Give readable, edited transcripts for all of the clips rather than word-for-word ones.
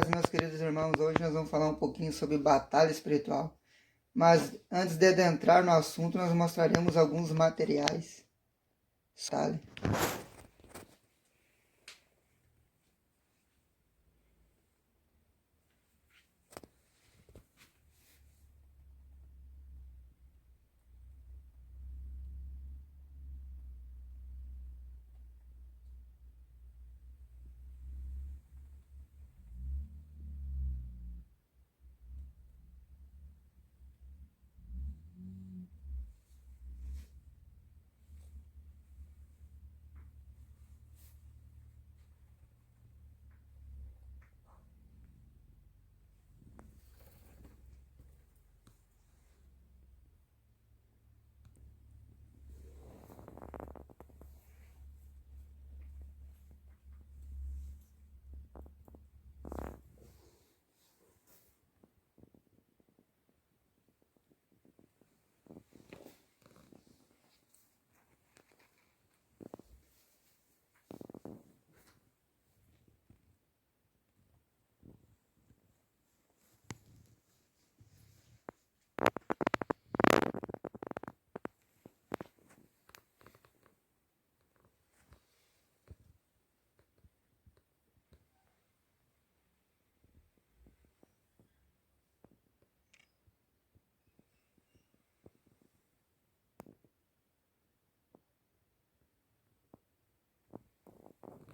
paz, meus queridos irmãos. Hoje nós vamos falar um pouquinho sobre batalha espiritual. Mas antes de adentrar no assunto, nós mostraremos alguns materiais. Sabe?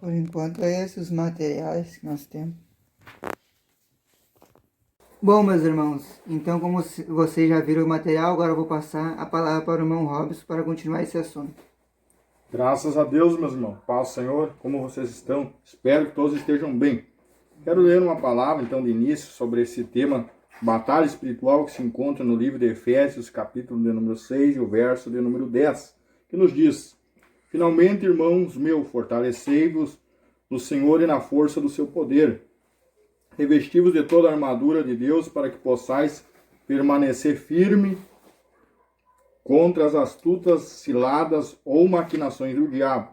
Por enquanto, é esses os materiais que nós temos. Bom, meus irmãos, então como vocês já viram o material, agora eu vou passar a palavra para o irmão Robson para continuar esse assunto. Graças a Deus, meus irmãos. Paz, Senhor, como vocês estão? Espero que todos estejam bem. Quero ler uma palavra, então, de início sobre esse tema, batalha espiritual, que se encontra no livro de Efésios, capítulo de número 6, e o verso de número 10, que nos diz: Finalmente, irmãos meus, fortalecei-vos no Senhor e na força do seu poder. Revesti-vos de toda a armadura de Deus, para que possais permanecer firme contra as astutas ciladas ou maquinações do diabo.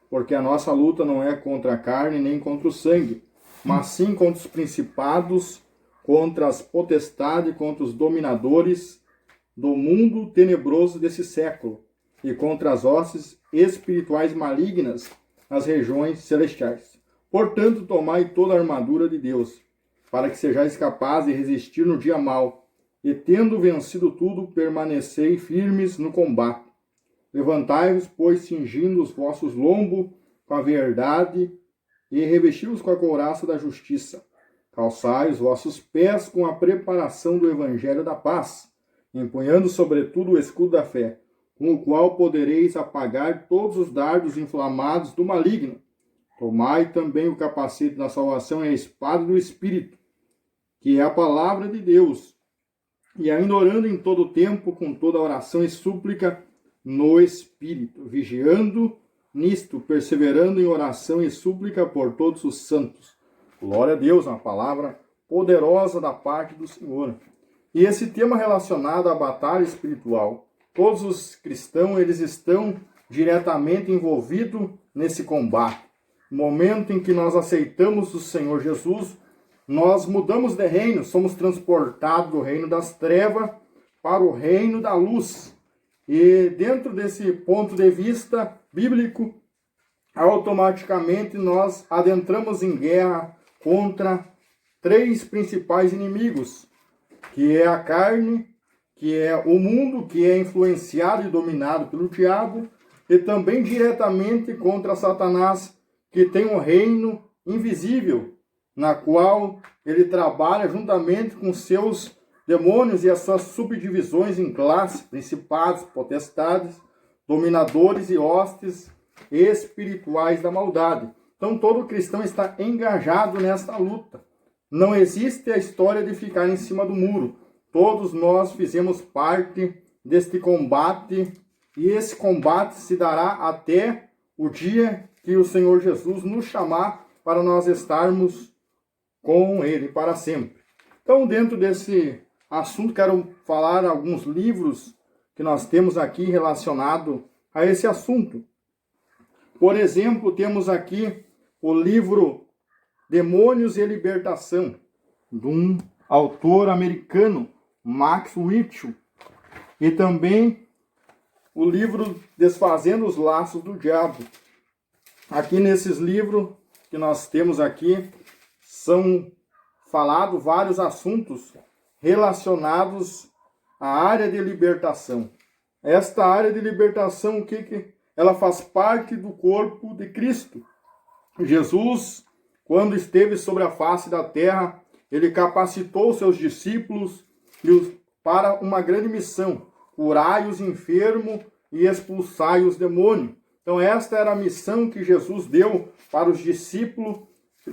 Porque a nossa luta não é contra a carne nem contra o sangue, mas sim contra os principados, contra as potestades, contra os dominadores do mundo tenebroso desse século, e contra as hostes espirituais malignas nas regiões celestiais. Portanto, tomai toda a armadura de Deus, para que sejais capazes de resistir no dia mau, e tendo vencido tudo, permanecei firmes no combate. Levantai-vos, pois, cingindo os vossos lombos com a verdade, e revesti-vos com a couraça da justiça. Calçai os vossos pés com a preparação do evangelho da paz, empunhando sobretudo o escudo da fé, com o qual podereis apagar todos os dardos inflamados do maligno. Tomai também o capacete da salvação e a espada do Espírito, que é a palavra de Deus, e ainda orando em todo o tempo, com toda oração e súplica no Espírito, vigiando nisto, perseverando em oração e súplica por todos os santos. Glória a Deus, uma palavra poderosa da parte do Senhor. E esse tema relacionado à batalha espiritual, todos os cristãos, eles estão diretamente envolvidos nesse combate. No momento em que nós aceitamos o Senhor Jesus, nós mudamos de reino, somos transportados do reino das trevas para o reino da luz. E dentro desse ponto de vista bíblico, automaticamente nós adentramos em guerra contra três principais inimigos, que é a carne, que é o mundo, que é influenciado e dominado pelo diabo, e também diretamente contra Satanás, que tem um reino invisível, na qual ele trabalha juntamente com seus demônios e as suas subdivisões em classes, principados, potestades, dominadores e hostes espirituais da maldade. Então todo cristão está engajado nesta luta. Não existe a história de ficar em cima do muro. Todos nós fizemos parte deste combate, e esse combate se dará até o dia que o Senhor Jesus nos chamar para nós estarmos com Ele para sempre. Então, dentro desse assunto, quero falar alguns livros que nós temos aqui relacionado a esse assunto. Por exemplo, temos aqui o livro Demônios e Libertação, de um autor americano, Max Lucado, e também o livro Desfazendo os Laços do Diabo. Aqui nesses livros que nós temos aqui, são falados vários assuntos relacionados à área de libertação. Esta área de libertação, ela faz parte do corpo de Cristo. Jesus, quando esteve sobre a face da terra, ele capacitou seus discípulos para uma grande missão: curai os enfermos e expulsai os demônios. Então esta era a missão que Jesus deu para os discípulos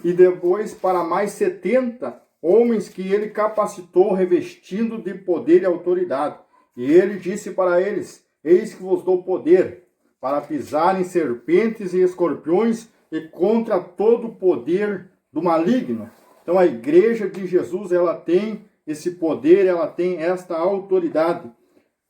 e depois para mais 70 homens que ele capacitou revestindo de poder e autoridade. E ele disse para eles: eis que vos dou poder para pisarem serpentes e escorpiões e contra todo o poder do maligno. Então a igreja de Jesus, ela tem esse poder, ela tem esta autoridade.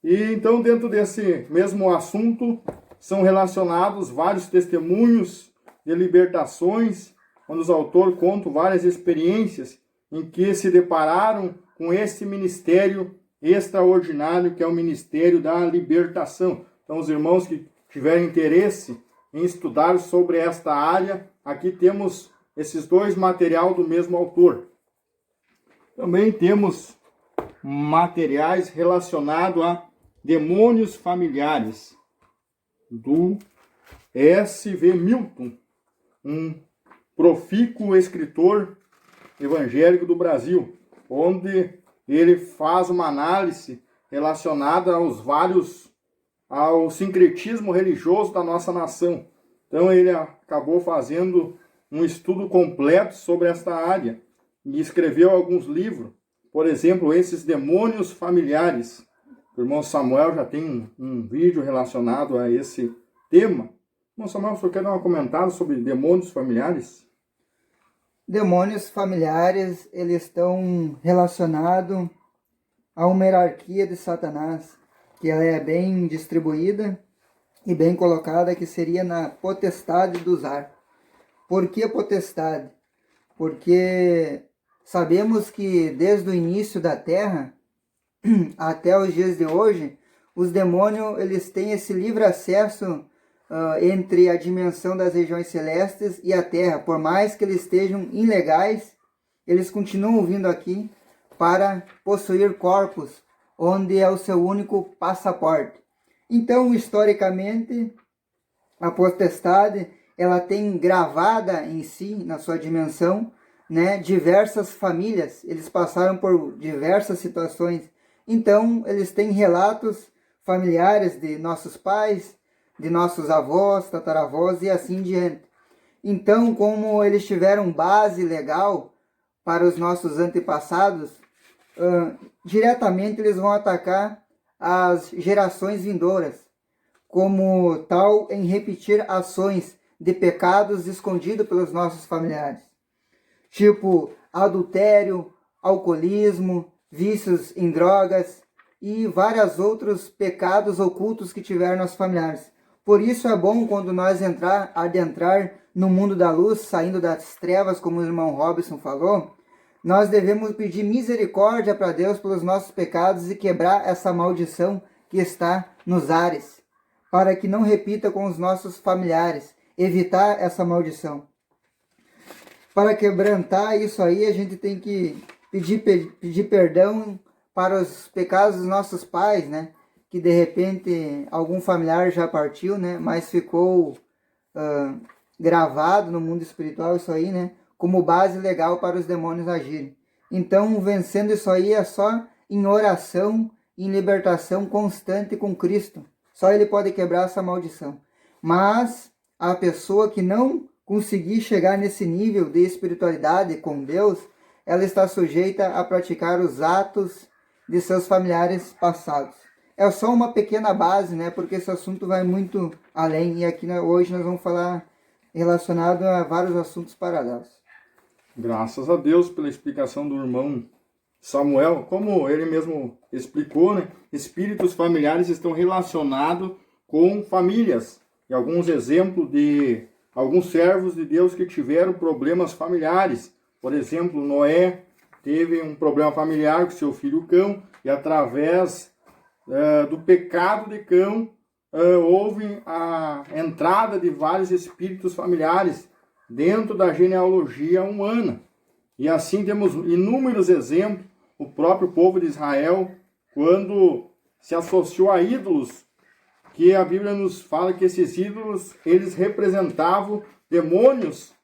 E então dentro desse mesmo assunto são relacionados vários testemunhos de libertações, onde os autores contam várias experiências em que se depararam com esse ministério extraordinário que é o ministério da libertação. Então os irmãos que tiverem interesse em estudar sobre esta área, aqui temos esses dois materiais do mesmo autor. Também temos materiais relacionados a demônios familiares, do S.V. Milton, um profícuo escritor evangélico do Brasil, onde ele faz uma análise relacionada ao sincretismo religioso da nossa nação. Então ele acabou fazendo um estudo completo sobre esta área e escreveu alguns livros. Por exemplo, esses demônios familiares. O irmão Samuel já tem um vídeo relacionado a esse tema. Irmão Samuel, você quer dar um comentário sobre demônios familiares? Demônios familiares, eles estão relacionados a uma hierarquia de Satanás, que ela é bem distribuída e bem colocada, que seria na potestade do ar. Por que potestade? Porque sabemos que desde o início da Terra até os dias de hoje, os demônios eles têm esse livre acesso entre a dimensão das regiões celestes e a Terra. Por mais que eles estejam ilegais, eles continuam vindo aqui para possuir corpos, onde é o seu único passaporte. Então, historicamente, a potestade ela tem gravada em si, na sua dimensão, né, diversas famílias. Eles passaram por diversas situações. Então, eles têm relatos familiares de nossos pais, de nossos avós, tataravós e assim diante. Então, como eles tiveram base legal para os nossos antepassados, diretamente eles vão atacar as gerações vindouras, como tal em repetir ações de pecados escondidos pelos nossos familiares, tipo adultério, alcoolismo, vícios em drogas e vários outros pecados ocultos que tiveram nossos familiares. Por isso é bom quando nós adentrar no mundo da luz, saindo das trevas, como o irmão Robson falou, nós devemos pedir misericórdia para Deus pelos nossos pecados e quebrar essa maldição que está nos ares, para que não repita com os nossos familiares, evitar essa maldição. Para quebrantar isso aí, a gente tem que pedir perdão para os pecados dos nossos pais, né? Que de repente algum familiar já partiu, né? Mas ficou gravado no mundo espiritual isso aí, né? Como base legal para os demônios agirem. Então, vencendo isso aí é só em oração, em libertação constante com Cristo. Só Ele pode quebrar essa maldição. Mas a pessoa que não conseguir chegar nesse nível de espiritualidade com Deus, ela está sujeita a praticar os atos de seus familiares passados. É só uma pequena base, né? Porque esse assunto vai muito além. E aqui hoje nós vamos falar relacionado a vários assuntos paralelos. Graças a Deus pela explicação do irmão Samuel. Como ele mesmo explicou, né? Espíritos familiares estão relacionados com famílias. E alguns exemplos de alguns servos de Deus que tiveram problemas familiares. Por exemplo, Noé teve um problema familiar com seu filho Cão, e através do pecado de Cão, houve a entrada de vários espíritos familiares dentro da genealogia humana. E assim temos inúmeros exemplos. O próprio povo de Israel, quando se associou a ídolos, que a Bíblia nos fala que esses ídolos, eles representavam demônios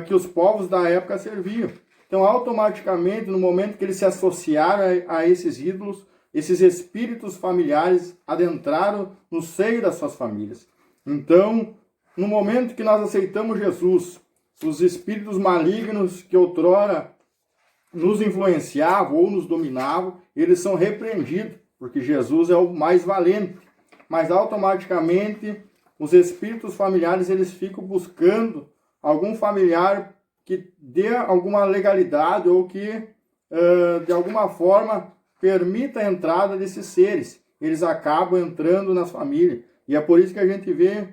que os povos da época serviam. Então, automaticamente, no momento que eles se associaram a esses ídolos, esses espíritos familiares adentraram no seio das suas famílias. Então, no momento que nós aceitamos Jesus, os espíritos malignos que outrora nos influenciavam ou nos dominavam, eles são repreendidos, porque Jesus é o mais valente. Mas automaticamente os espíritos familiares, eles ficam buscando algum familiar que dê alguma legalidade ou que de alguma forma permita a entrada desses seres. Eles acabam entrando nas famílias. E é por isso que a gente vê,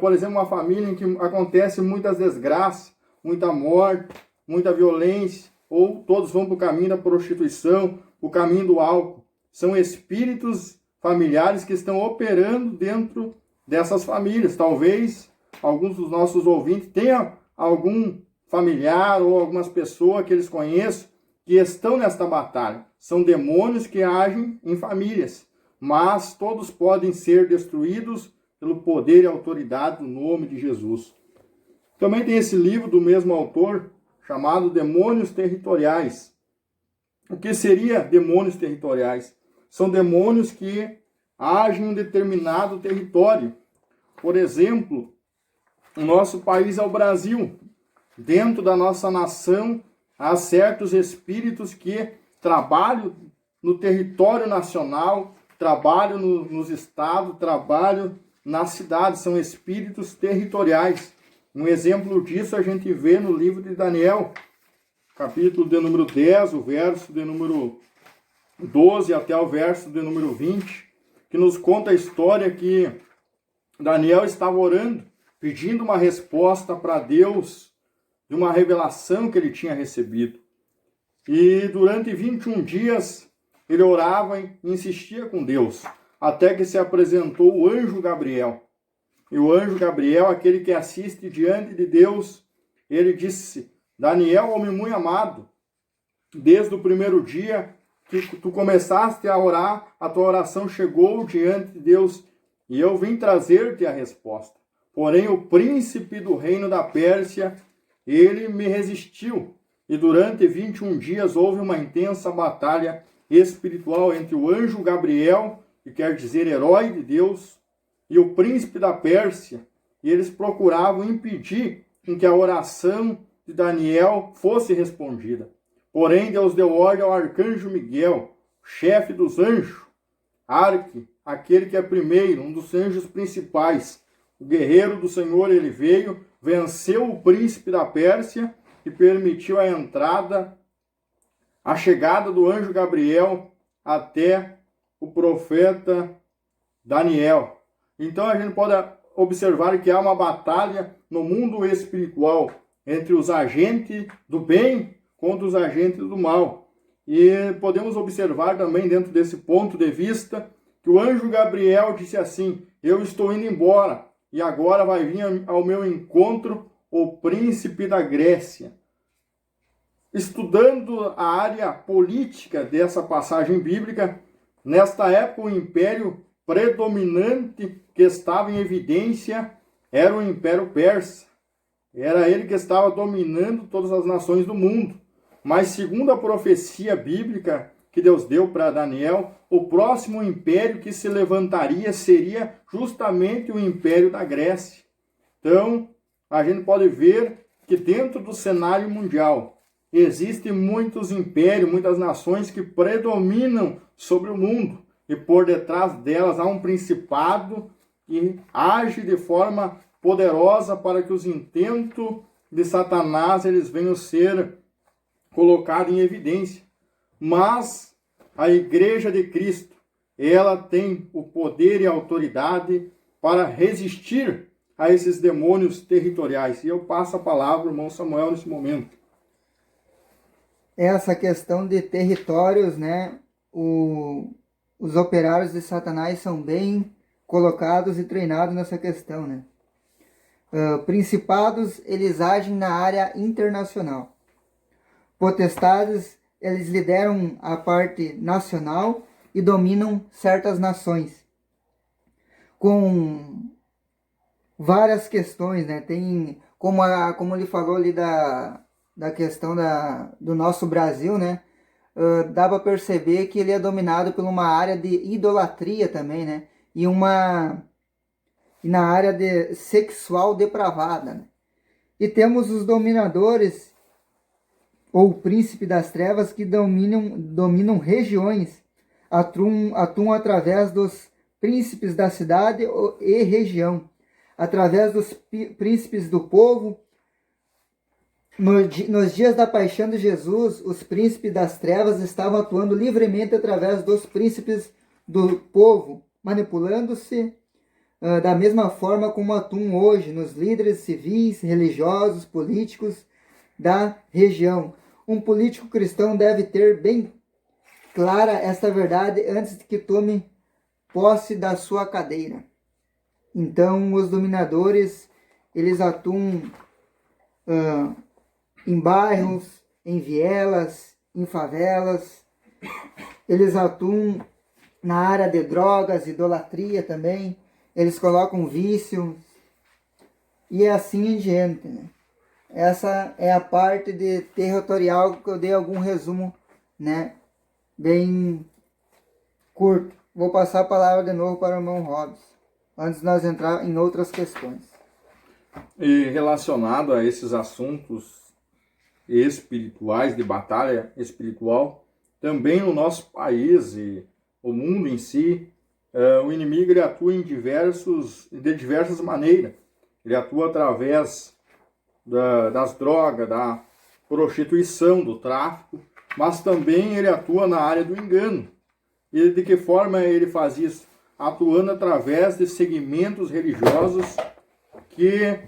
por exemplo, uma família em que acontece muitas desgraças, muita morte, muita violência, ou todos vão para o caminho da prostituição, o caminho do álcool. São espíritos familiares que estão operando dentro dessas famílias. Talvez alguns dos nossos ouvintes tenham algum familiar ou algumas pessoas que eles conheçam que estão nesta batalha. São demônios que agem em famílias, mas todos podem ser destruídos pelo poder e autoridade do nome de Jesus. Também tem esse livro do mesmo autor, chamado Demônios Territoriais. O que seria demônios territoriais? São demônios que agem em um determinado território. Por exemplo, o nosso país é o Brasil. Dentro da nossa nação, há certos espíritos que trabalham no território nacional, trabalham nos estados, trabalham nas cidades. São espíritos territoriais. Um exemplo disso a gente vê no livro de Daniel, capítulo de número 10, o verso de número 12 até o verso de número 20, que nos conta a história que Daniel estava orando, pedindo uma resposta para Deus de uma revelação que ele tinha recebido. E durante 21 dias ele orava e insistia com Deus, até que se apresentou o anjo Gabriel. E o anjo Gabriel, aquele que assiste diante de Deus, ele disse: Daniel, homem muito amado, desde o primeiro dia que tu começaste a orar, a tua oração chegou diante de Deus, e eu vim trazer-te a resposta. Porém, o príncipe do reino da Pérsia, ele me resistiu, e durante 21 dias houve uma intensa batalha espiritual entre o anjo Gabriel, que quer dizer herói de Deus, e o príncipe da Pérsia, e eles procuravam impedir que a oração de Daniel fosse respondida. Porém, Deus deu ordem ao arcanjo Miguel, chefe dos anjos, Arque, aquele que é primeiro, um dos anjos principais. O guerreiro do Senhor, ele veio, venceu o príncipe da Pérsia e permitiu a entrada, a chegada do anjo Gabriel até o profeta Daniel. Então a gente pode observar que há uma batalha no mundo espiritual entre os agentes do bem contra os agentes do mal. E podemos observar também dentro desse ponto de vista que o anjo Gabriel disse assim: eu estou indo embora e agora vai vir ao meu encontro o príncipe da Grécia. Estudando a área política dessa passagem bíblica, nesta época o império predominante que estava em evidência era o Império Persa. Era ele que estava dominando todas as nações do mundo. Mas segundo a profecia bíblica que Deus deu para Daniel, o próximo império que se levantaria seria justamente o Império da Grécia. Então, a gente pode ver que dentro do cenário mundial existem muitos impérios, muitas nações que predominam sobre o mundo. E por detrás delas há um principado que age de forma poderosa para que os intentos de Satanás eles venham ser colocados em evidência. Mas a Igreja de Cristo, ela tem o poder e a autoridade para resistir a esses demônios territoriais. E eu passo a palavra ao irmão Samuel nesse momento. Essa questão de territórios, né? Os operários de Satanás são bem colocados e treinados nessa questão, né? Principados, eles agem na área internacional. Potestades, eles lideram a parte nacional e dominam certas nações. Com várias questões, né? Tem, como ele falou ali da questão do nosso Brasil, né? Dá para perceber que ele é dominado por uma área de idolatria também, né? E na área de sexual depravada, né? E temos os dominadores ou príncipe das trevas que dominam regiões, atuam através dos príncipes da cidade e região, através dos príncipes do povo. Nos dias da paixão de Jesus, os príncipes das trevas estavam atuando livremente através dos príncipes do povo, manipulando-se da mesma forma como atuam hoje nos líderes civis, religiosos, políticos da região. Um político cristão deve ter bem clara esta verdade antes de que tome posse da sua cadeira. Então, os dominadores, eles atuam em bairros, em vielas, em favelas. Eles atuam na área de drogas, idolatria também. Eles colocam vícios e assim em diante, né? Essa é a parte de territorial que eu dei algum resumo, né? Bem curto. Vou passar a palavra de novo para o irmão Robson, antes de nós entrar em outras questões. E relacionado a esses assuntos espirituais, de batalha espiritual, também no nosso país e o mundo em si, o inimigo ele atua de diversas maneiras. Ele atua através das drogas, da prostituição, do tráfico, mas também ele atua na área do engano. E de que forma ele faz isso? Atuando através de segmentos religiosos que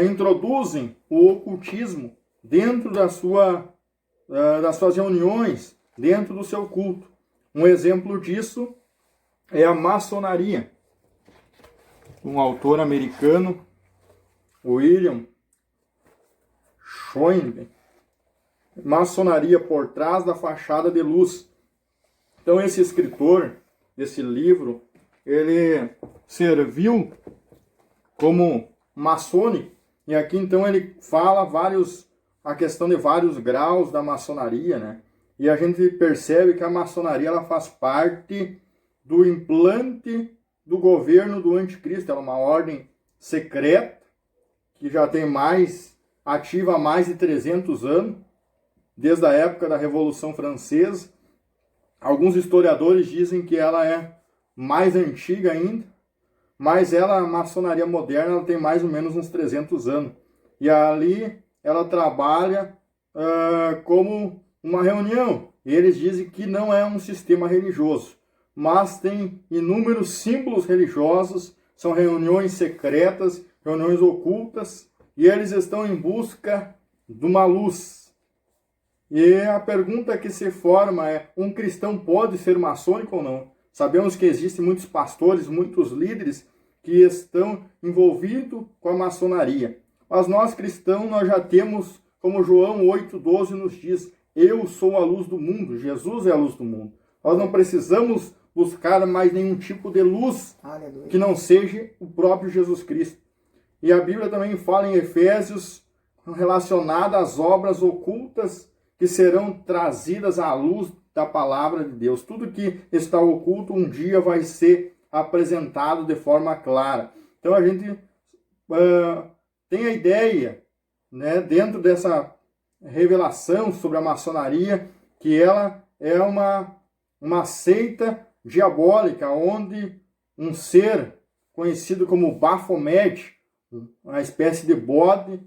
introduzem o ocultismo dentro das suas reuniões, dentro do seu culto. Um exemplo disso é a maçonaria. Um autor americano, William Schoenberg, Maçonaria por trás da fachada de luz. Então esse escritor desse livro, ele serviu como maçônico, e aqui então ele fala a questão de vários graus da maçonaria, né? E a gente percebe que a maçonaria ela faz parte do implante do governo do anticristo. Ela é uma ordem secreta que já tem ativa há mais de 300 anos, desde a época da Revolução Francesa. Alguns historiadores dizem que ela é mais antiga ainda, mas a maçonaria moderna, ela tem mais ou menos uns 300 anos. E ali ela trabalha como uma reunião. E eles dizem que não é um sistema religioso, mas tem inúmeros símbolos religiosos, são reuniões secretas, reuniões ocultas, e eles estão em busca de uma luz. E a pergunta que se forma é: um cristão pode ser maçônico ou não? Sabemos que existem muitos pastores, muitos líderes que estão envolvidos com a maçonaria. Mas nós cristãos, nós já temos, como João 8,12 nos diz, eu sou a luz do mundo, Jesus é a luz do mundo. Nós não precisamos buscar mais nenhum tipo de luz que não seja o próprio Jesus Cristo. E a Bíblia também fala em Efésios, relacionada às obras ocultas que serão trazidas à luz da palavra de Deus. Tudo que está oculto um dia vai ser apresentado de forma clara. Então a gente tem a ideia, né, dentro dessa revelação sobre a maçonaria, que ela é uma seita diabólica, onde um ser conhecido como Baphomet, uma espécie de bode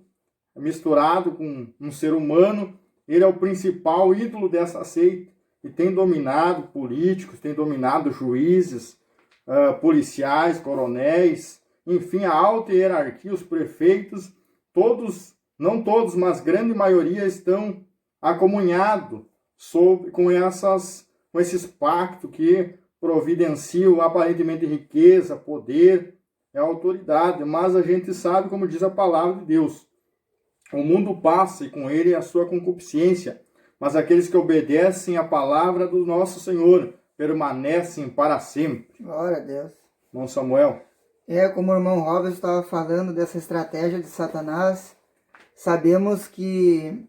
misturado com um ser humano, ele é o principal ídolo dessa seita e tem dominado políticos, tem dominado juízes, policiais, coronéis, enfim, a alta hierarquia, os prefeitos, todos, não todos, mas grande maioria estão acomunhados com esses pactos que providenciam aparentemente riqueza, poder e autoridade, mas a gente sabe, como diz a palavra de Deus, o mundo passa e com ele a sua concupiscência, mas aqueles que obedecem à palavra do nosso Senhor permanecem para sempre. Glória a Deus. Irmão Samuel. Como o irmão Robert estava falando dessa estratégia de Satanás, sabemos que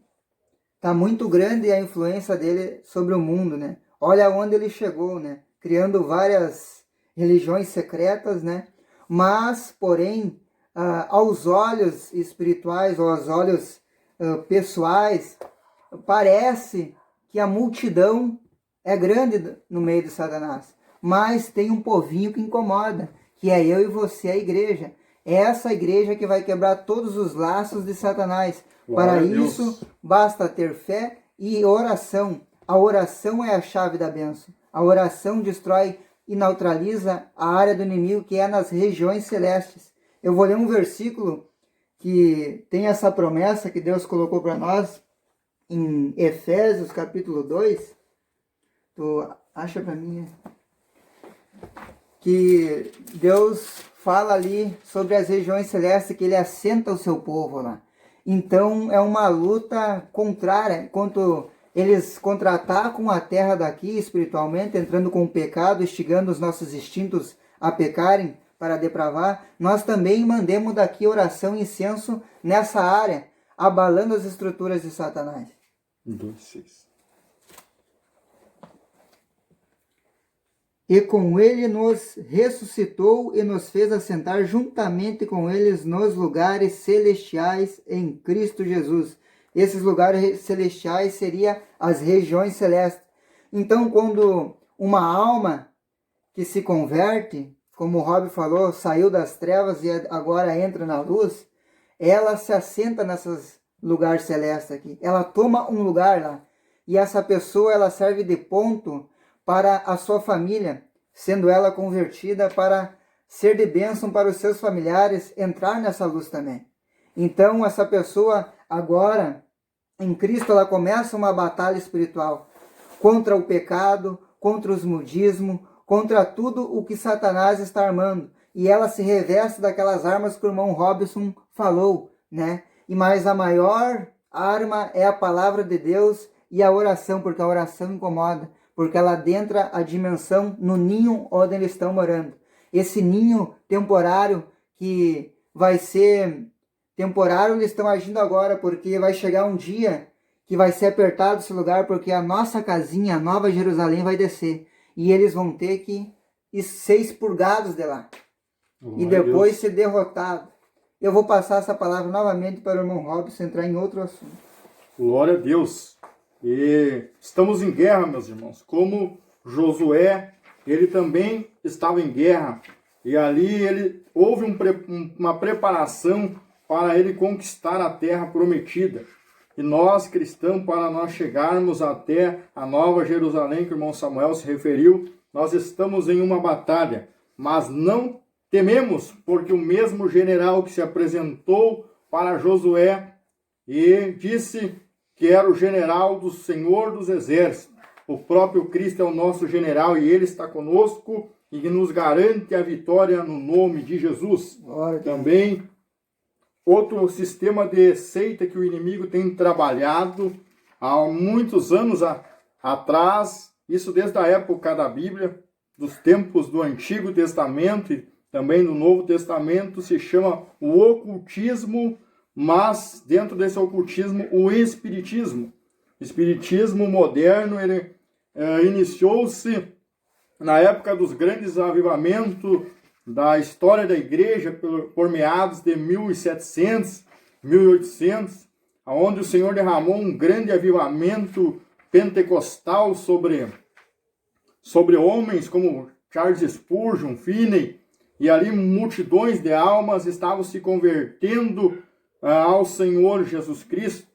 está muito grande a influência dele sobre o mundo, né? Olha onde ele chegou, né? Criando várias religiões secretas, né? Mas, porém, aos olhos espirituais, ou aos olhos pessoais, parece que a multidão é grande no meio de Satanás. Mas tem um povinho que incomoda, que é eu e você, a igreja. É essa igreja que vai quebrar todos os laços de Satanás. Para isso, basta ter fé e oração. A oração é a chave da bênção. A oração destrói e neutraliza a área do inimigo que é nas regiões celestes. Eu vou ler um versículo que tem essa promessa que Deus colocou para nós em Efésios capítulo 2. Tu acha para mim? Que Deus fala ali sobre as regiões celestes, que ele assenta o seu povo lá. Então é uma luta contrária, enquanto eles contra-atacam a terra daqui espiritualmente, entrando com o pecado, instigando os nossos instintos a pecarem para depravar, nós também mandemos daqui oração e incenso nessa área, abalando as estruturas de Satanás. 2:6. E com ele nos ressuscitou e nos fez assentar juntamente com eles nos lugares celestiais em Cristo Jesus. Esses lugares celestiais seriam as regiões celestes. Então, quando uma alma que se converte, como o Rob falou, saiu das trevas e agora entra na luz, ela se assenta nesses lugares celestes aqui. Ela toma um lugar lá. E essa pessoa, ela serve de ponto para a sua família, sendo ela convertida para ser de bênção para os seus familiares, entrar nessa luz também. Então, essa pessoa agora, em Cristo, ela começa uma batalha espiritual contra o pecado, contra os modismos, contra tudo o que Satanás está armando. E ela se reveste daquelas armas que o irmão Robson falou, né? E mais a maior arma é a palavra de Deus e a oração, porque a oração incomoda, porque ela adentra a dimensão no ninho onde eles estão morando. Esse ninho temporário que vai ser temporário, eles estão agindo agora, porque vai chegar um dia que vai ser apertado esse lugar, porque a nossa casinha, a Nova Jerusalém, vai descer. E eles vão ter que ser expurgados de lá. E depois ser derrotados. Eu vou passar essa palavra novamente para o irmão Robson entrar em outro assunto. Glória a Deus. E estamos em guerra, meus irmãos. Como Josué, ele também estava em guerra. E ali houve uma preparação para ele conquistar a terra prometida. E nós, cristãos, para nós chegarmos até a Nova Jerusalém, que o irmão Samuel se referiu, nós estamos em uma batalha. Mas não tememos, porque o mesmo general que se apresentou para Josué e disse que era o general do Senhor dos Exércitos. O próprio Cristo é o nosso general e ele está conosco e nos garante a vitória no nome de Jesus. Também, outro sistema de seita que o inimigo tem trabalhado há muitos anos atrás, isso desde a época da Bíblia, dos tempos do Antigo Testamento e também do Novo Testamento, se chama o ocultismo, mas dentro desse ocultismo, o espiritismo. O espiritismo moderno, ele iniciou-se na época dos grandes avivamentos da história da igreja, por meados de 1700, 1800, onde o Senhor derramou um grande avivamento pentecostal sobre homens como Charles Spurgeon, Finney, e ali multidões de almas estavam se convertendo ao Senhor Jesus Cristo.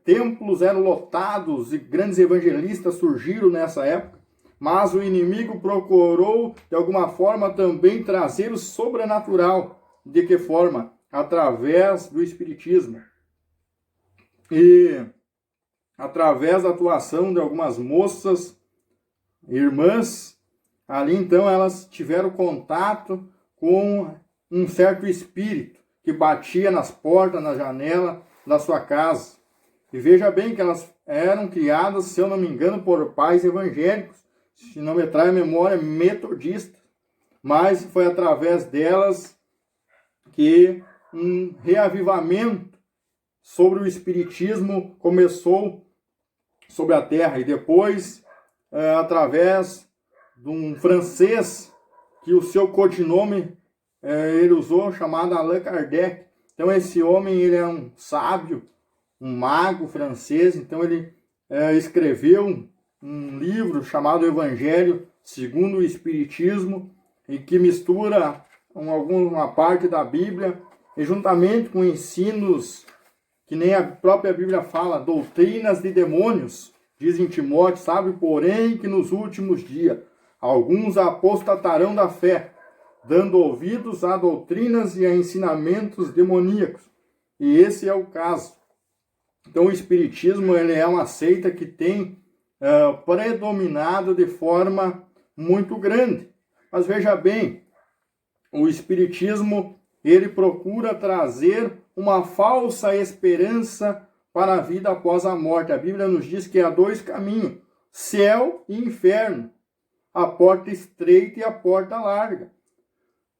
Templos eram lotados e grandes evangelistas surgiram nessa época, mas o inimigo procurou, de alguma forma, também trazer o sobrenatural. De que forma? Através do espiritismo. E através da atuação de algumas moças, irmãs, ali então elas tiveram contato com um certo espírito que batia nas portas, na janela da sua casa. E veja bem que elas eram criadas, se eu não me engano, por pais evangélicos, se não me trai a memória, metodistas. Mas foi através delas que um reavivamento sobre o espiritismo começou sobre a terra. E depois, através de um francês, que o seu codinome ele usou, chamado Allan Kardec. Então esse homem ele é um sábio, um mago francês. Então ele escreveu um livro chamado Evangelho segundo o Espiritismo, e que mistura alguma parte da Bíblia, e juntamente com ensinos que nem a própria Bíblia fala, doutrinas de demônios, diz em Timóteo, sabe, porém que nos últimos dias alguns apostatarão da fé, dando ouvidos a doutrinas e a ensinamentos demoníacos. E esse é o caso. Então o Espiritismo ele é uma seita que tem predominado de forma muito grande. Mas veja bem, o Espiritismo ele procura trazer uma falsa esperança para a vida após a morte. A Bíblia nos diz que há dois caminhos, céu e inferno, a porta estreita e a porta larga.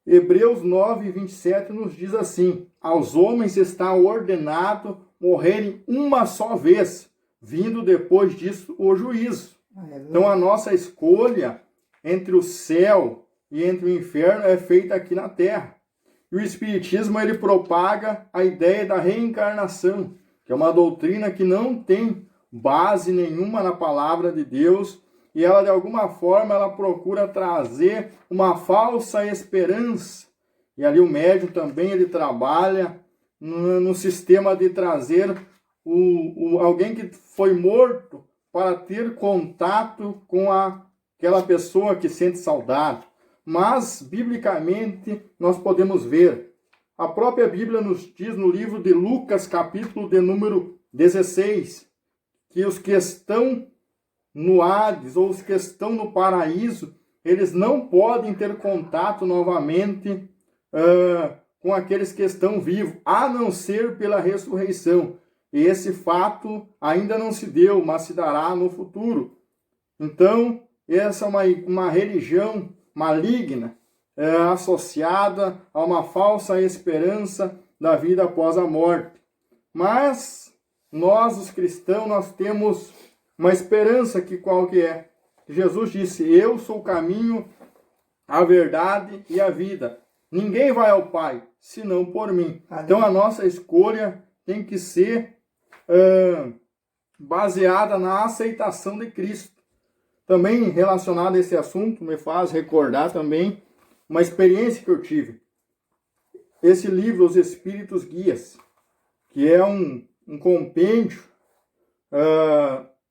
Hebreus 9, 27 nos diz assim: aos homens está ordenado morrerem uma só vez, vindo depois disso o juízo. Então a nossa escolha entre o céu e entre o inferno é feita aqui na terra. E o Espiritismo ele propaga a ideia da reencarnação, que é uma doutrina que não tem base nenhuma na palavra de Deus, e ela de alguma forma ela procura trazer uma falsa esperança. E ali o médium também ele trabalha no sistema de trazer alguém que foi morto para ter contato com aquela pessoa que sente saudade. Mas, biblicamente, nós podemos ver, a própria Bíblia nos diz no livro de Lucas, capítulo de número 16, que os que estão no Hades ou os que estão no paraíso, eles não podem ter contato novamente com aqueles que estão vivos, a não ser pela ressurreição. E esse fato ainda não se deu, mas se dará no futuro. Então, essa é uma religião maligna, associada a uma falsa esperança da vida após a morte. Mas nós, os cristãos, nós temos uma esperança que qual que é? Jesus disse: eu sou o caminho, a verdade e a vida. Ninguém vai ao Pai, senão por mim. Então a nossa escolha tem que ser baseada na aceitação de Cristo. Também relacionado a esse assunto, me faz recordar também uma experiência que eu tive. Esse livro, Os Espíritos Guias, que é um compêndio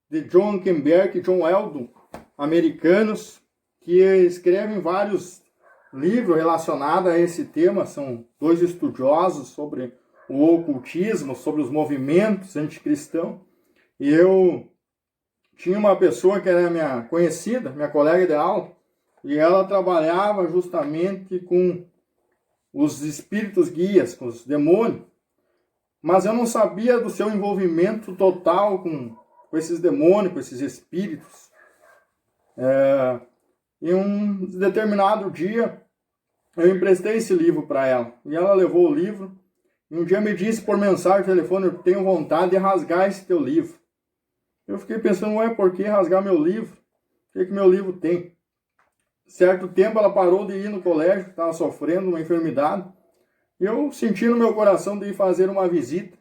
de John Kemberg e John Eldon, americanos, que escrevem vários livros relacionados a esse tema. São dois estudiosos sobre o ocultismo, sobre os movimentos anticristãos. E eu tinha uma pessoa que era minha conhecida, minha colega de aula, e ela trabalhava justamente com os espíritos guias, com os demônios. Mas eu não sabia do seu envolvimento total com esses demônios, com esses espíritos. Em um determinado dia, eu emprestei esse livro para ela. E ela levou o livro. E um dia me disse por mensagem de telefone: eu tenho vontade de rasgar esse teu livro. Eu fiquei pensando, por que rasgar meu livro? O que meu livro tem? Certo tempo ela parou de ir no colégio, estava sofrendo uma enfermidade. E eu senti no meu coração de ir fazer uma visita.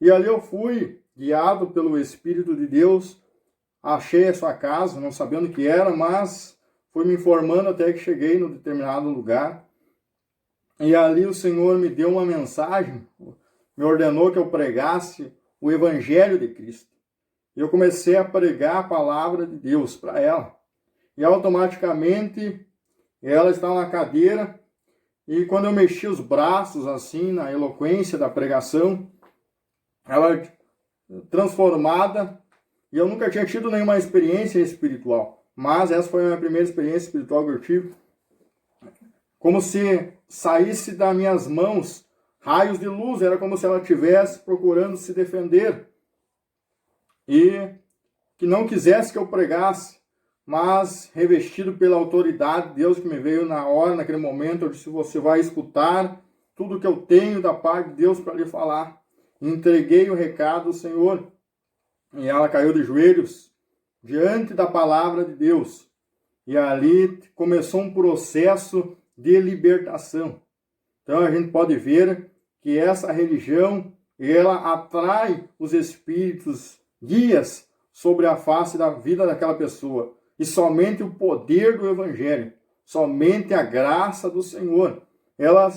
E ali eu fui, guiado pelo Espírito de Deus, achei a sua casa, não sabendo o que era, mas fui me informando até que cheguei no determinado lugar. E ali o Senhor me deu uma mensagem, me ordenou que eu pregasse o Evangelho de Cristo. Eu comecei a pregar a palavra de Deus para ela. e automaticamente ela estava na cadeira, e quando eu mexi os braços assim na eloquência da pregação, ela transformada, e eu nunca tinha tido nenhuma experiência espiritual, mas essa foi a minha primeira experiência espiritual que eu tive, como se saísse das minhas mãos raios de luz, era como se ela estivesse procurando se defender, e que não quisesse que eu pregasse, mas revestido pela autoridade de Deus que me veio na hora, naquele momento, eu disse: você vai escutar tudo que eu tenho da parte de Deus para lhe falar. Entreguei o recado ao Senhor, e ela caiu de joelhos diante da palavra de Deus, e ali começou um processo de libertação. Então a gente pode ver que essa religião, ela atrai os espíritos guias sobre a face da vida daquela pessoa. E somente o poder do Evangelho, somente a graça do Senhor.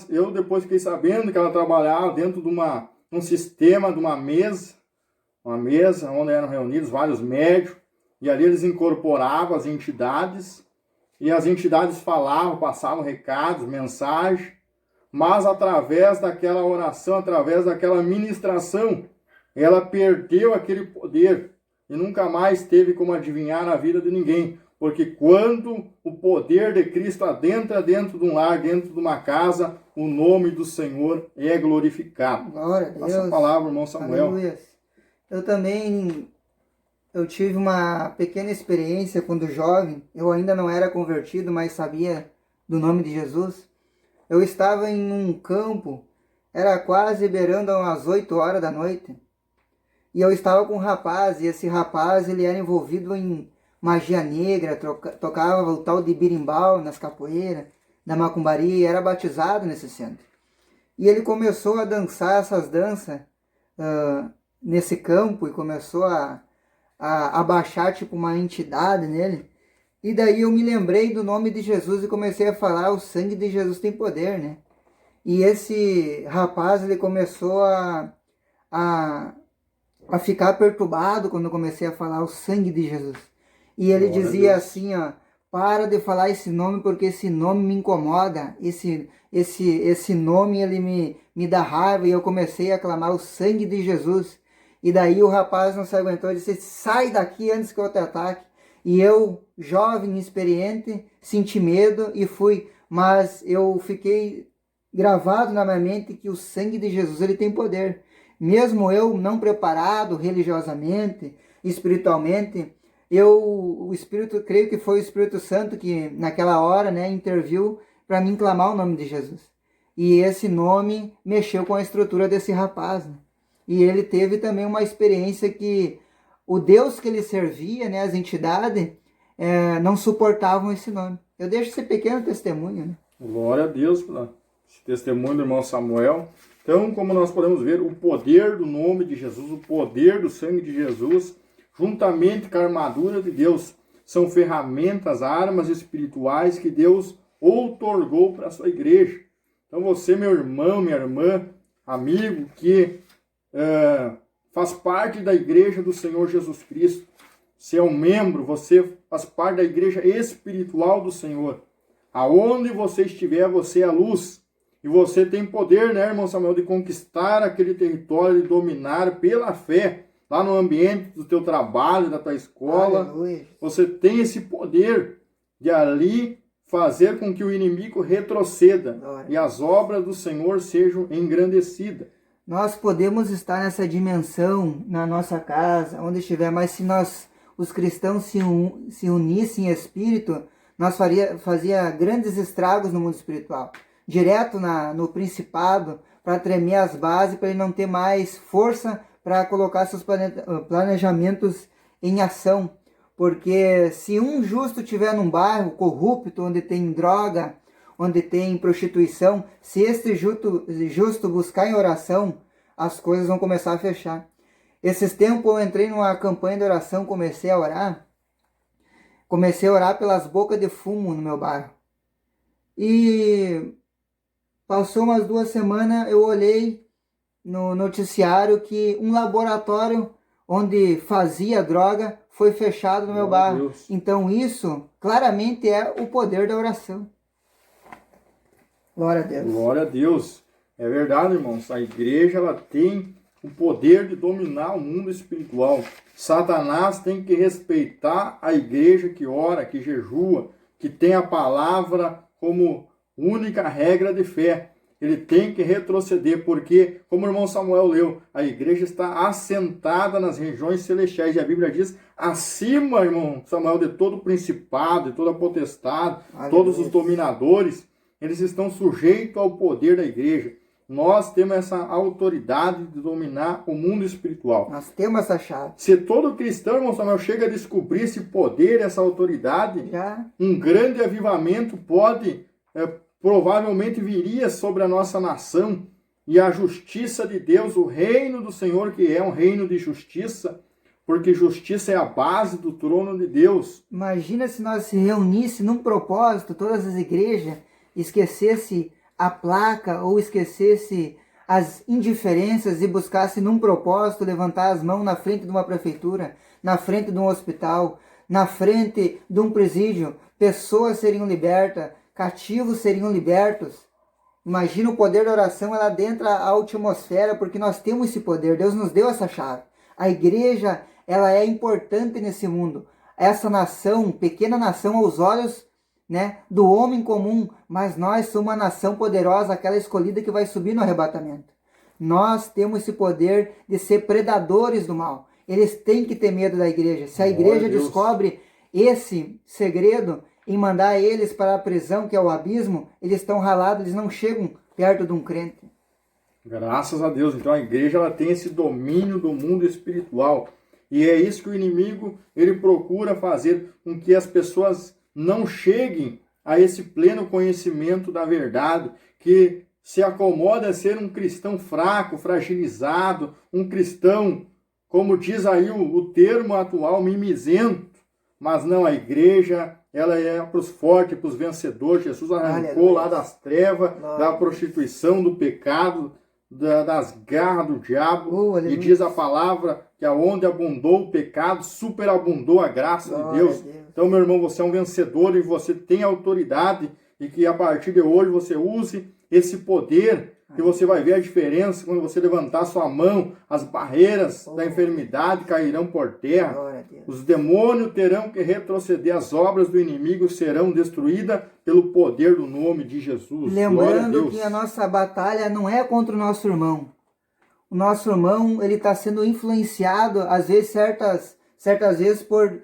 Eu depois fiquei sabendo que ela trabalhava dentro de um sistema, de uma mesa onde eram reunidos vários médios, e ali eles incorporavam as entidades, e as entidades falavam, passavam recados, mensagens, mas através daquela oração, através daquela ministração, ela perdeu aquele poder e nunca mais teve como adivinhar a vida de ninguém. Porque quando o poder de Cristo adentra dentro de um lar, dentro de uma casa, o nome do Senhor é glorificado. Glória a Deus. Passa a palavra, irmão Samuel. Aleluia. Eu tive uma pequena experiência quando jovem. Eu ainda não era convertido, mas sabia do nome de Jesus. Eu estava em um campo, era quase beirando umas 8 horas da noite. E eu estava com um rapaz, e esse rapaz ele era envolvido em magia negra, tocava o tal de birimbau nas capoeiras, da macumbaria, era batizado nesse centro. E ele começou a dançar essas danças nesse campo, e começou a baixar tipo uma entidade nele. E daí eu me lembrei do nome de Jesus e comecei a falar: o sangue de Jesus tem poder, né? E esse rapaz, ele começou a ficar perturbado quando eu comecei a falar o sangue de Jesus. E ele dizia assim, ó: para de falar esse nome, porque esse nome me incomoda, esse nome ele me dá raiva. E eu comecei a clamar o sangue de Jesus. E daí o rapaz não se aguentou e disse: sai daqui antes que eu te ataque. E eu, jovem, inexperiente, senti medo e fui. Mas eu fiquei gravado na minha mente que o sangue de Jesus ele tem poder. Mesmo eu não preparado religiosamente, espiritualmente, o Espírito, creio que foi o Espírito Santo que naquela hora, né, interviu para mim clamar o nome de Jesus. E esse nome mexeu com a estrutura desse rapaz, né? E ele teve também uma experiência que o Deus que ele servia, né, as entidades, não suportavam esse nome. Eu deixo esse pequeno testemunho, né? Glória a Deus por esse testemunho do irmão Samuel. Então, como nós podemos ver, o poder do nome de Jesus, o poder do sangue de Jesus, juntamente com a armadura de Deus, são ferramentas, armas espirituais que Deus outorgou para a sua igreja. Então você, meu irmão, minha irmã, amigo, que faz parte da igreja do Senhor Jesus Cristo, você é um membro, você faz parte da igreja espiritual do Senhor. Aonde você estiver, você é a luz. E você tem poder, né, irmão Samuel, de conquistar aquele território, de dominar pela fé, lá no ambiente do teu trabalho, da tua escola. Aleluia. Você tem esse poder de ali fazer com que o inimigo retroceda. Glória. E as obras do Senhor sejam engrandecidas. Nós podemos estar nessa dimensão na nossa casa, onde estiver, mas se os cristãos, se unissem em espírito, nós fazia grandes estragos no mundo espiritual. Direto no principado, para tremer as bases, para ele não ter mais força para colocar seus planejamentos em ação. Porque se um justo estiver num bairro corrupto, onde tem droga, onde tem prostituição, se este justo buscar em oração, as coisas vão começar a fechar. Esses tempos eu entrei numa campanha de oração, comecei a orar pelas bocas de fumo no meu bairro. E passou umas 2 semanas, eu olhei no noticiário que um laboratório onde fazia droga foi fechado no meu Glória a bairro. Deus. Então isso claramente é o poder da oração. Glória a Deus. Glória a Deus. É verdade, irmãos. A igreja ela tem o poder de dominar o mundo espiritual. Satanás tem que respeitar a igreja que ora, que jejua, que tem a palavra como única regra de fé. Ele tem que retroceder, porque, como o irmão Samuel leu, a igreja está assentada nas regiões celestiais. E a Bíblia diz, acima, irmão Samuel, de todo principado, de toda potestade, todos os dominadores, eles estão sujeitos ao poder da igreja. Nós temos essa autoridade de dominar o mundo espiritual. Nós temos essa chave. Se todo cristão, irmão Samuel, chega a descobrir esse poder, essa autoridade, um grande avivamento provavelmente viria sobre a nossa nação, e a justiça de Deus, o reino do Senhor, que é um reino de justiça, porque justiça é a base do trono de Deus. Imagina se nós se reunisse num propósito, todas as igrejas, esquecesse a placa ou esquecesse as indiferenças e buscasse num propósito levantar as mãos na frente de uma prefeitura, na frente de um hospital, na frente de um presídio, pessoas seriam libertas, cativos seriam libertos. Imagina o poder da oração, ela adentra a atmosfera, porque nós temos esse poder, Deus nos deu essa chave. A igreja, ela é importante nesse mundo. Essa nação, pequena nação aos olhos, né, do homem comum, mas nós somos uma nação poderosa, aquela escolhida que vai subir no arrebatamento. Nós temos esse poder de ser predadores do mal. Eles têm que ter medo da igreja. Se a igreja descobre esse segredo e mandar eles para a prisão, que é o abismo, eles estão ralados, eles não chegam perto de um crente. Graças a Deus. Então a igreja ela tem esse domínio do mundo espiritual. E é isso que o inimigo ele procura fazer com que as pessoas não cheguem a esse pleno conhecimento da verdade, que se acomoda a ser um cristão fraco, fragilizado, um cristão, como diz aí o termo atual, mimizento. Mas não, a igreja, ela é para os fortes, para os vencedores. Jesus arrancou lá das trevas, da prostituição, do pecado, das garras do diabo. E diz a palavra que aonde abundou o pecado, superabundou a graça de Deus. Então, meu irmão, você é um vencedor e você tem autoridade, e que a partir de hoje você use esse poder, que você vai ver a diferença quando você levantar sua mão, as barreiras da enfermidade cairão por terra, os demônios terão que retroceder, as obras do inimigo serão destruídas pelo poder do nome de Jesus. Lembrando que a nossa batalha não é contra o nosso irmão. O nosso irmão, ele está sendo influenciado, às vezes, certas vezes, por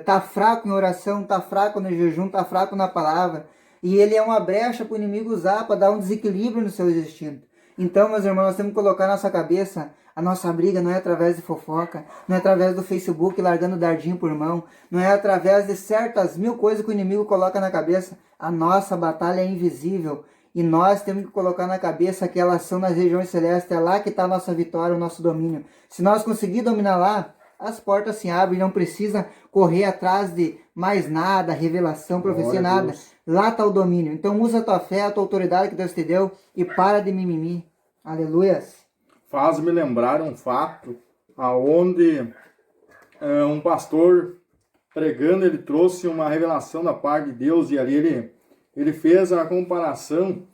tá fraco em oração, tá fraco no jejum, tá fraco na palavra. E ele é uma brecha para o inimigo usar para dar um desequilíbrio nos seus instintos. Então, meus irmãos, nós temos que colocar na nossa cabeça, a nossa briga não é através de fofoca, não é através do Facebook largando dardinho por mão, não é através de certas mil coisas que o inimigo coloca na cabeça. A nossa batalha é invisível. E nós temos que colocar na cabeça que elas são nas regiões celestes, é lá que está a nossa vitória, o nosso domínio. Se nós conseguirmos dominar lá, as portas se abrem, não precisa correr atrás de mais nada, revelação, profecia, nada. Lá está o domínio. Então usa a tua fé, a tua autoridade que Deus te deu e para de mimimi. Aleluias. Faz-me lembrar um fato aonde um pastor pregando, ele trouxe uma revelação da parte de Deus, e ali ele fez a comparação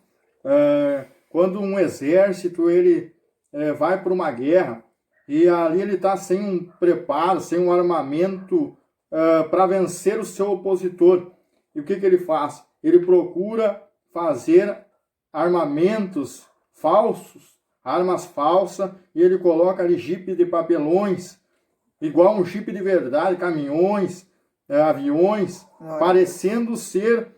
quando um exército ele vai para uma guerra, e ali ele está sem um preparo, sem um armamento para vencer o seu opositor. E o que ele faz? Ele procura fazer armamentos falsos, armas falsas, e ele coloca ali jipe de papelões, igual um jipe de verdade, caminhões, aviões, parecendo ser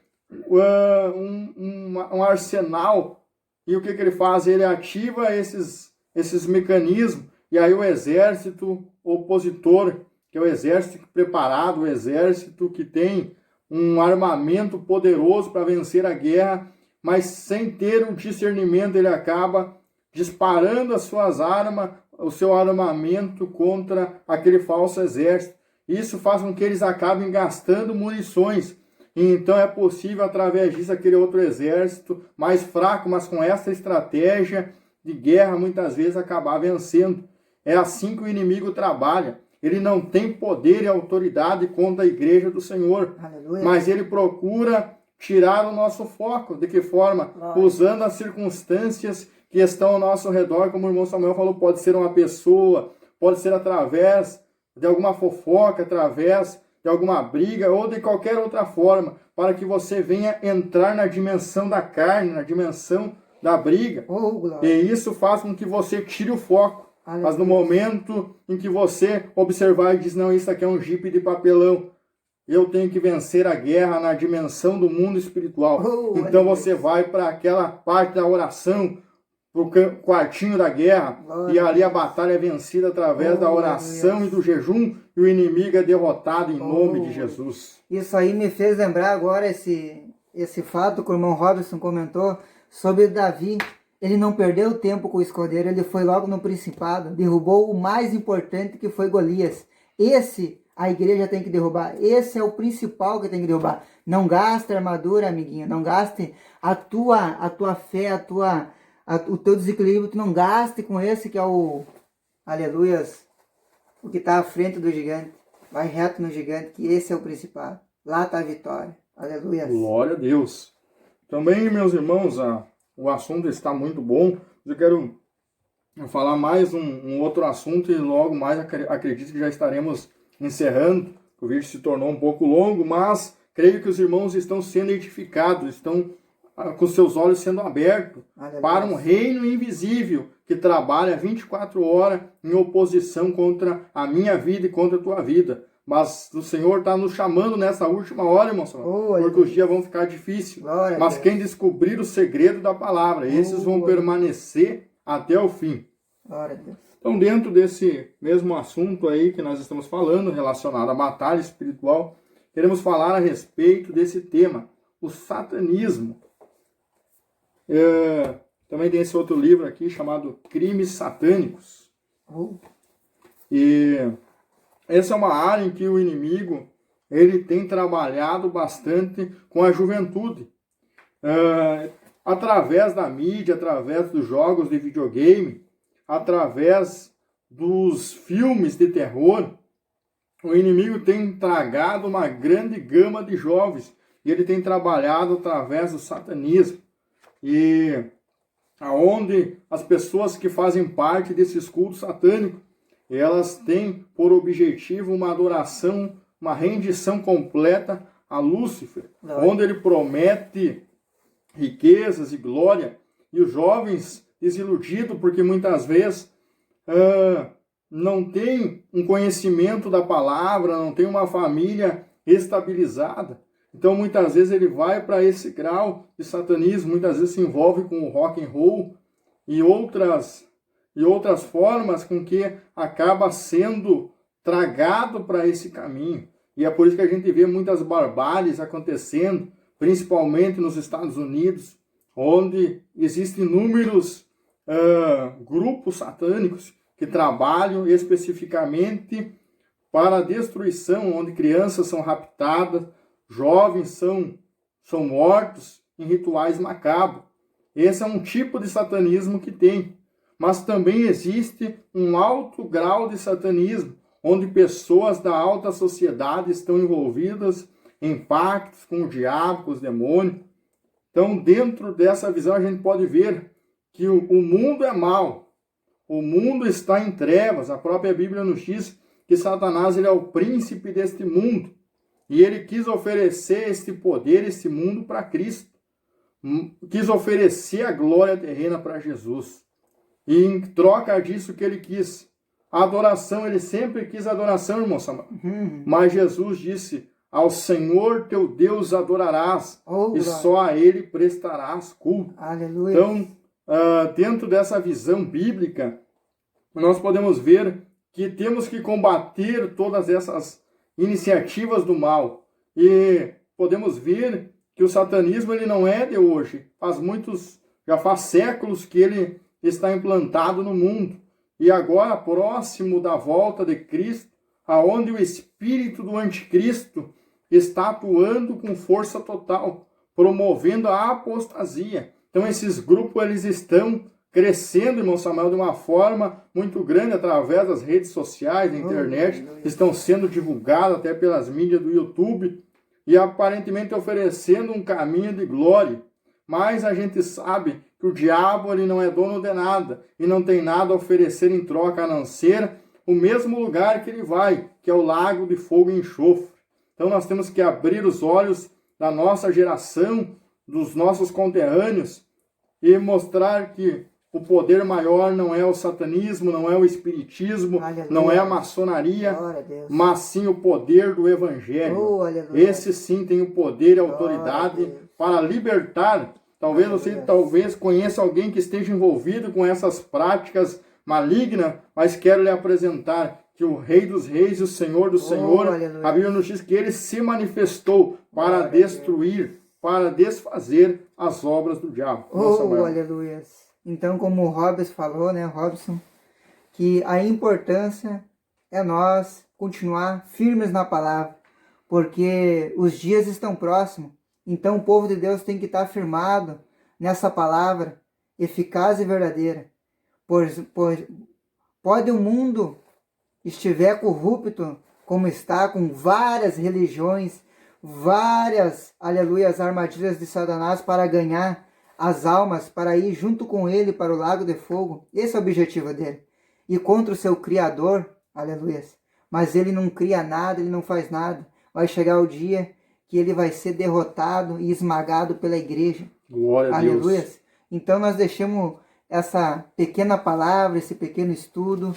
um arsenal. E o que ele faz? Ele ativa esses mecanismos, e aí o exército opositor, que é o exército preparado, o exército que tem um armamento poderoso para vencer a guerra, mas sem ter um discernimento, ele acaba disparando as suas armas, o seu armamento contra aquele falso exército. Isso faz com que eles acabem gastando munições. E então é possível, através disso, aquele outro exército mais fraco, mas com essa estratégia de guerra, muitas vezes acabar vencendo. É assim que o inimigo trabalha. Ele não tem poder e autoridade contra a igreja do Senhor. Aleluia. Mas ele procura tirar o nosso foco. De que forma? Glória. Usando as circunstâncias que estão ao nosso redor, como o irmão Samuel falou, pode ser uma pessoa, pode ser através de alguma fofoca, através de alguma briga ou de qualquer outra forma, para que você venha entrar na dimensão da carne, na dimensão da briga. E isso faz com que você tire o foco. Mas no momento em que você observar e diz, não, isso aqui é um jipe de papelão, eu tenho que vencer a guerra na dimensão do mundo espiritual. Então você vai para aquela parte da oração, para o quartinho da guerra, e ali a batalha é vencida através da oração e do jejum, e o inimigo é derrotado em nome de Jesus. Isso aí me fez lembrar agora esse fato que o irmão Robson comentou sobre Davi. Ele não perdeu tempo com o escudeiro, ele foi logo no principado, derrubou o mais importante, que foi Golias. Esse a igreja tem que derrubar, esse é o principal que tem que derrubar. Não gaste armadura, amiguinho, não gaste a tua fé, o teu desequilíbrio, tu não gaste com esse que é o, aleluias, o que está à frente do gigante. Vai reto no gigante, que esse é o principal. Lá está a vitória. Aleluia. Glória a Deus. Também, meus irmãos, o assunto está muito bom. Eu quero falar mais um outro assunto e logo mais acredito que já estaremos encerrando. O vídeo se tornou um pouco longo, mas creio que os irmãos estão sendo edificados, estão com seus olhos sendo abertos para um reino invisível que trabalha 24 horas em oposição contra a minha vida e contra a tua vida. Mas o Senhor está nos chamando nessa última hora, irmão, porque os dias vão ficar difíceis. Mas quem descobrir o segredo da palavra, esses vão permanecer até o fim. Glória a Deus. Então, dentro desse mesmo assunto aí que nós estamos falando, relacionado à batalha espiritual, queremos falar a respeito desse tema, o satanismo. Também tem esse outro livro aqui chamado Crimes Satânicos. E essa é uma área em que o inimigo ele tem trabalhado bastante com a juventude. Através da mídia, através dos jogos de videogame, através dos filmes de terror, o inimigo tem tragado uma grande gama de jovens. E ele tem trabalhado através do satanismo. E aonde as pessoas que fazem parte desses cultos satânicos, elas têm por objetivo uma adoração, uma rendição completa a Lúcifer, onde ele promete riquezas e glória, e os jovens desiludidos, porque muitas vezes não tem um conhecimento da palavra, não tem uma família estabilizada. Então, muitas vezes ele vai para esse grau de satanismo, muitas vezes se envolve com o rock and roll e outras formas com que acaba sendo tragado para esse caminho. E é por isso que a gente vê muitas barbáries acontecendo, principalmente nos Estados Unidos, onde existem inúmeros grupos satânicos que trabalham especificamente para a destruição, onde crianças são raptadas, jovens são mortos em rituais macabros. Esse é um tipo de satanismo que tem. Mas também existe um alto grau de satanismo, onde pessoas da alta sociedade estão envolvidas em pactos com o diabo, com os demônios. Então, dentro dessa visão, a gente pode ver que o mundo é mau. O mundo está em trevas. A própria Bíblia nos diz que Satanás ele é o príncipe deste mundo. E ele quis oferecer este poder, este mundo para Cristo. Quis oferecer a glória terrena para Jesus. E em troca disso que ele quis. A adoração, ele sempre quis adoração, irmão Samuel. Mas Jesus disse, ao Senhor teu Deus adorarás, e só a ele prestarás culto. Aleluia. Então, dentro dessa visão bíblica, nós podemos ver que temos que combater todas essas iniciativas do mal. E podemos ver que o satanismo ele não é de hoje. Já faz séculos que ele está implantado no mundo. E agora, próximo da volta de Cristo, aonde o espírito do anticristo está atuando com força total, promovendo a apostasia. Então esses grupos eles estão crescendo, irmão Samuel, de uma forma muito grande através das redes sociais, da internet, estão sendo divulgadas até pelas mídias do YouTube e aparentemente oferecendo um caminho de glória. Mas a gente sabe que o diabo ele não é dono de nada e não tem nada a oferecer em troca a não ser o mesmo lugar que ele vai, que é o lago de fogo e enxofre. Então nós temos que abrir os olhos da nossa geração, dos nossos conterrâneos e mostrar que o poder maior não é o satanismo, não é o espiritismo, não é a maçonaria, mas sim o poder do evangelho. Esse sim tem o poder e a autoridade para libertar. Talvez você conheça alguém que esteja envolvido com essas práticas malignas, mas quero lhe apresentar que o Rei dos Reis e o Senhor do Senhor, a Bíblia nos diz que ele se manifestou para destruir, para desfazer as obras do diabo. Aleluia. Então, como o Robson falou, né, Robson, que a importância é nós continuar firmes na palavra, porque os dias estão próximos. Então, o povo de Deus tem que estar firmado nessa palavra eficaz e verdadeira. Pois pode o mundo estiver corrupto, como está, com várias religiões, várias, aleluias, armadilhas de Satanás para ganhar as almas, para ir junto com ele para o lago de fogo. Esse é o objetivo dele. E contra o seu Criador, aleluias. Mas ele não cria nada, ele não faz nada. Vai chegar o dia que ele vai ser derrotado e esmagado pela igreja. Glória a Deus. Aleluias. Então nós deixamos essa pequena palavra, esse pequeno estudo,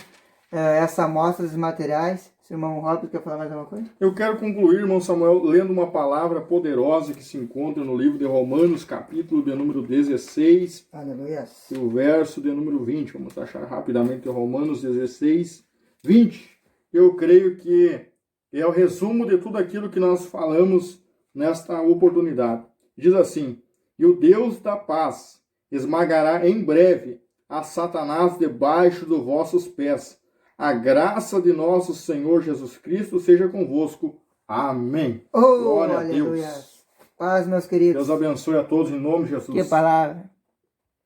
essa amostra dos materiais. Seu irmão Robson quer falar mais alguma coisa? Eu quero concluir, irmão Samuel, lendo uma palavra poderosa que se encontra no livro de Romanos, capítulo de número 16, Aleluia. E o verso de número 20. Vamos achar rapidamente Romanos 16, 20. Eu creio que é o resumo de tudo aquilo que nós falamos nesta oportunidade. Diz assim: e o Deus da paz esmagará em breve a Satanás debaixo dos vossos pés. A graça de nosso Senhor Jesus Cristo seja convosco. Amém. Glória a Deus. Paz, meus queridos. Deus abençoe a todos em nome de Jesus. Que palavra.